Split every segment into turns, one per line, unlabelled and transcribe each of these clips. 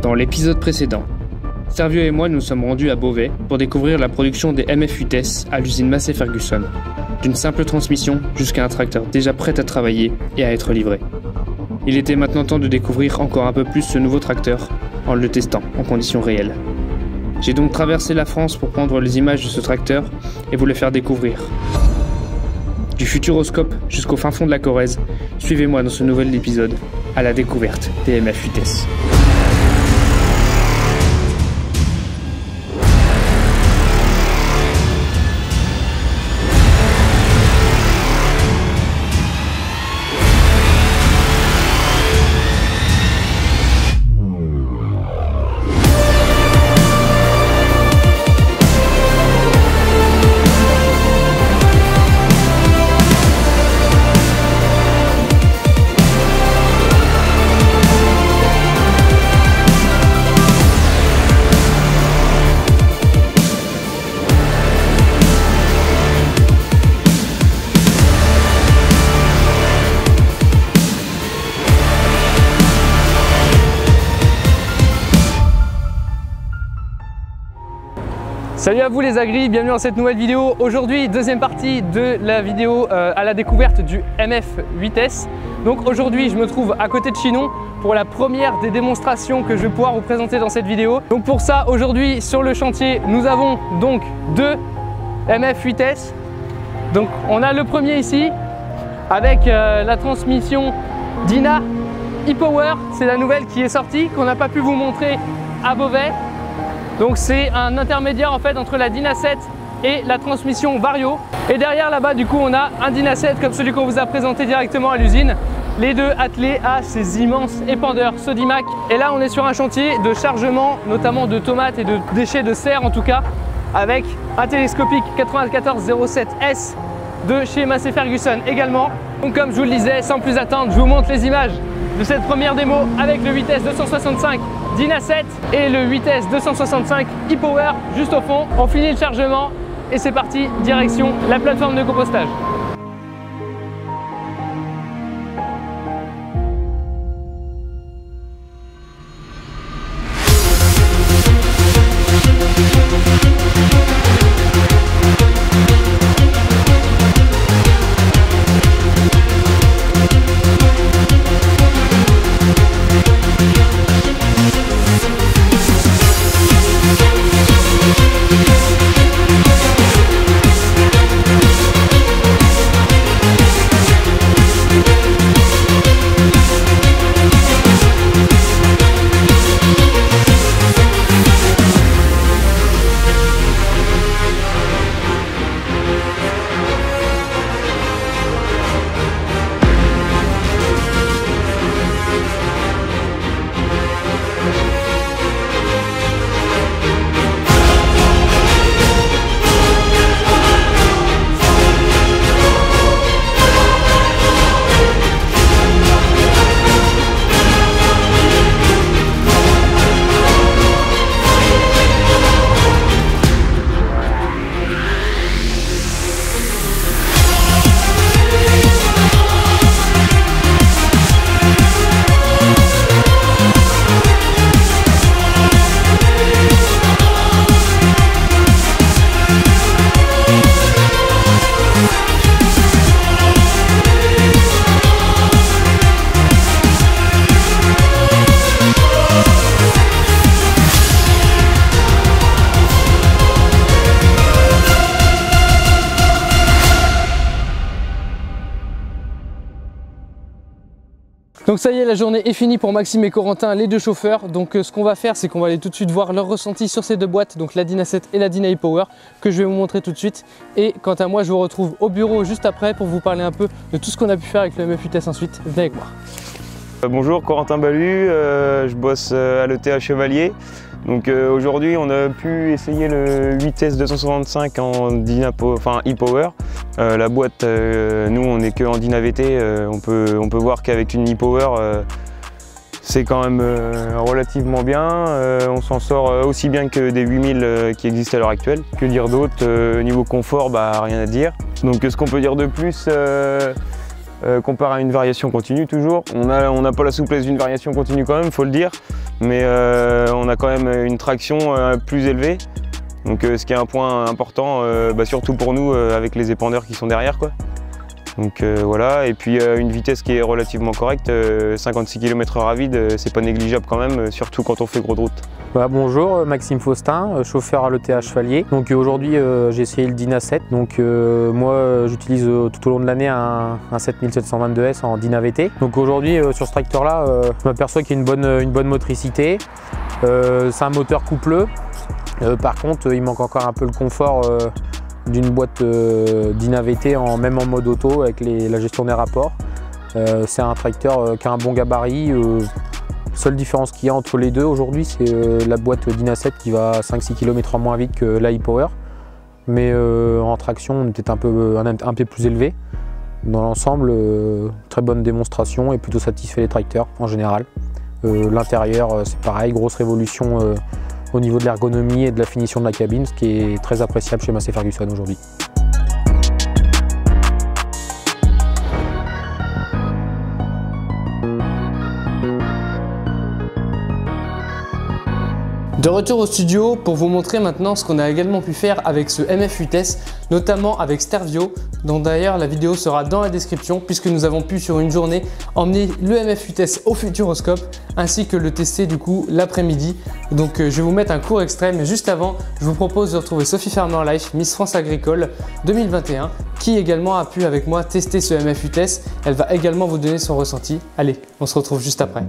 Dans l'épisode précédent, Servio et moi nous sommes rendus à Beauvais pour découvrir la production des MF8S à l'usine Massey Ferguson, d'une simple transmission jusqu'à un tracteur déjà prêt à travailler et à être livré. Il était maintenant temps de découvrir encore un peu plus ce nouveau tracteur en le testant en conditions réelles. J'ai donc traversé la France pour prendre les images de ce tracteur et vous le faire découvrir. Du Futuroscope jusqu'au fin fond de la Corrèze, suivez-moi dans ce nouvel épisode à la découverte des MF8S.
Salut à vous les agris, bienvenue dans cette nouvelle vidéo. Aujourd'hui, deuxième partie de la vidéo à la découverte du MF8S. Donc aujourd'hui, je me trouve à côté de Chinon pour la première des démonstrations que je vais pouvoir vous présenter dans cette vidéo. Donc pour ça, aujourd'hui sur le chantier, nous avons donc deux MF8S. Donc on a le premier ici avec la transmission Dyna e-Power. C'est la nouvelle qui est sortie, qu'on n'a pas pu vous montrer à Beauvais. Donc c'est un intermédiaire en fait entre la Dyna 7 et la transmission Vario. Et derrière là-bas du coup on a un Dyna 7 comme celui qu'on vous a présenté directement à l'usine. Les deux attelés à ces immenses épandeurs Sodimac. Et là on est sur un chantier de chargement notamment de tomates et de déchets de serre en tout cas, avec un télescopique 9407S de chez Massey Ferguson également. Donc comme je vous le disais, sans plus attendre, je vous montre les images de cette première démo avec le 8S 265 Dyna 7 et le 8S 265 e-Power juste au fond. On finit le chargement et c'est parti, direction la plateforme de compostage. Donc ça y est, la journée est finie pour Maxime et Corentin, les deux chauffeurs. Donc ce qu'on va faire, c'est qu'on va aller tout de suite voir leur ressenti sur ces deux boîtes, donc la Dyna 7 et la Dyna e-Power, que je vais vous montrer tout de suite. Et quant à moi, je vous retrouve au bureau juste après pour vous parler un peu de tout ce qu'on a pu faire avec le MF8S ensuite. Venez avec moi.
Bonjour, Corentin Balu, je bosse à l'ETA Chevalier. Donc aujourd'hui on a pu essayer le 8S 265 en Dyna e-Power. La boîte, nous on n'est que en Dyna VT, on peut voir qu'avec une e-Power c'est quand même relativement bien. On s'en sort aussi bien que des 8000 qui existent à l'heure actuelle. Que dire d'autre? Niveau confort, rien à dire. Donc ce qu'on peut dire de plus comparé à une variation continue toujours. On n'a pas la souplesse d'une variation continue quand même, faut le dire. mais on a quand même une traction plus élevée. Donc ce qui est un point important, surtout pour nous avec les épandeurs qui sont derrière, quoi. Donc voilà, et puis une vitesse qui est relativement correcte, 56 km/h à vide, c'est pas négligeable quand même, surtout quand on fait gros de route.
Voilà, bonjour, Maxime Faustin, chauffeur à l'ETA Chevalier. Donc aujourd'hui j'ai essayé le Dyna 7. Donc moi j'utilise tout au long de l'année un 7722S en Dyna VT. Donc aujourd'hui sur ce tracteur là, je m'aperçois qu'il y a une bonne motricité. C'est un moteur coupleux. Par contre il manque encore un peu le confort d'une boîte Dyna VT même en mode auto avec la gestion des rapports. C'est un tracteur qui a un bon gabarit. Seule différence qu'il y a entre les deux aujourd'hui, c'est la boîte Dyna 7 qui va 5-6 km moins vite que la e-Power. Mais en traction, on est peut-être un peu plus élevé. Dans l'ensemble, très bonne démonstration et plutôt satisfait les tracteurs en général. L'intérieur, c'est pareil, grosse révolution au niveau de l'ergonomie et de la finition de la cabine, ce qui est très appréciable chez Massey Ferguson aujourd'hui.
De retour au studio pour vous montrer maintenant ce qu'on a également pu faire avec ce MF8S, notamment avec Stervio, dont d'ailleurs la vidéo sera dans la description puisque nous avons pu sur une journée emmener le MF8S au Futuroscope ainsi que le tester du coup l'après-midi. Donc je vais vous mettre un court extrait, mais juste avant, je vous propose de retrouver Sophie Fermer en live, Miss France Agricole 2021, qui également a pu avec moi tester ce MF8S. Elle va également vous donner son ressenti. Allez, on se retrouve juste après.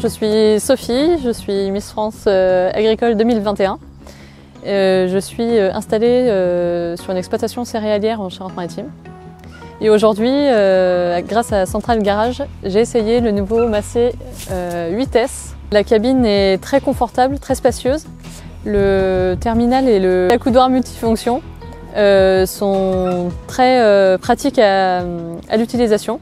Je suis Sophie, je suis Miss France Agricole 2021. Je suis installée sur une exploitation céréalière en Charente-Maritime. Et aujourd'hui, grâce à Central Garage, j'ai essayé le nouveau Massey 8S. La cabine est très confortable, très spacieuse. Le terminal et la coudoir multifonction sont très pratiques à l'utilisation.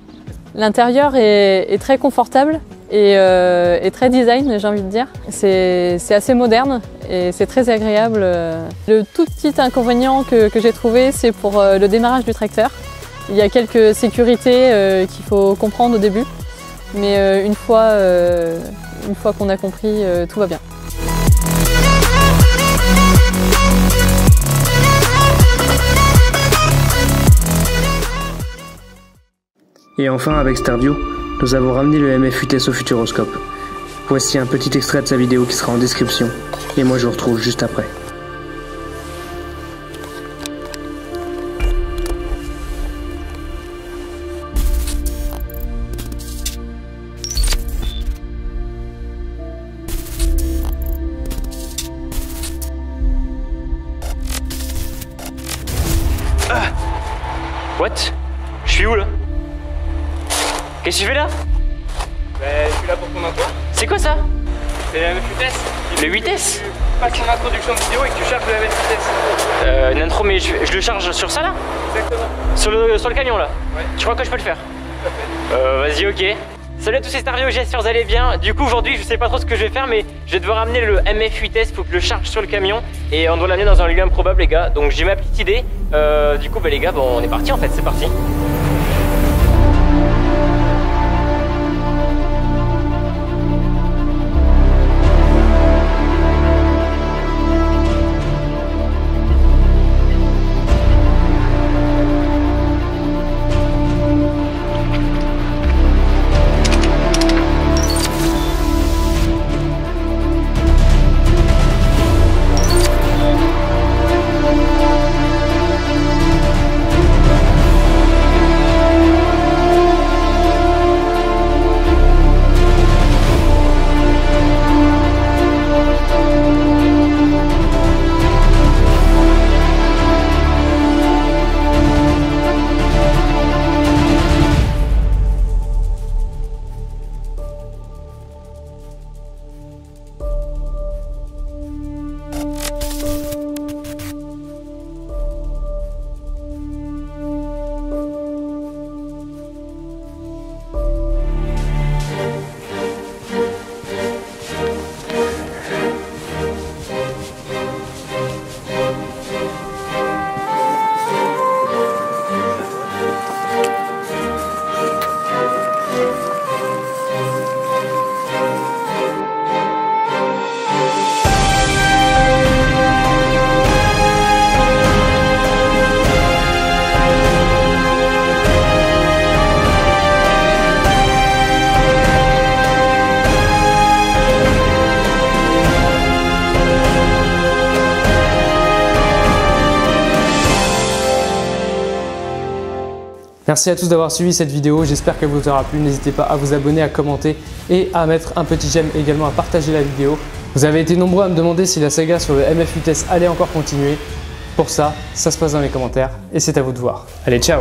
L'intérieur est très confortable et très design, j'ai envie de dire. C'est assez moderne et c'est très agréable. Le tout petit inconvénient que j'ai trouvé, c'est pour le démarrage du tracteur. Il y a quelques sécurités qu'il faut comprendre au début, mais une fois qu'on a compris, tout va bien.
Et enfin, avec Stervio, nous avons ramené le MF8S au Futuroscope. Voici un petit extrait de sa vidéo qui sera en description, et moi je vous retrouve juste après.
Ah! What? Je suis où là? Qu'est-ce que tu fais là?
Je suis là pour ton intro.
C'est quoi ça?
C'est le MF8S.
Le 8S?
Tu passes ton introduction de vidéo et que tu charges le MF8S.
Une intro, mais je le charge sur ça là?
Exactement.
Sur le camion là?
Ouais.
Tu crois que je peux le faire?
Tout à fait.
Vas-y, ok. Salut à tous, c'est Stervio, j'espère que vous allez bien. Du coup aujourd'hui je sais pas trop ce que je vais faire, mais je vais devoir amener le MF8S, faut que je le charge sur le camion et on doit l'amener dans un lieu improbable les gars. Donc j'ai ma petite idée. Du coup les gars, bon, on est parti en fait, c'est parti.
Merci à tous d'avoir suivi cette vidéo, j'espère qu'elle vous aura plu. N'hésitez pas à vous abonner, à commenter et à mettre un petit j'aime et également à partager la vidéo. Vous avez été nombreux à me demander si la saga sur le MF Vitesse allait encore continuer. Pour ça, ça se passe dans les commentaires et c'est à vous de voir. Allez, ciao!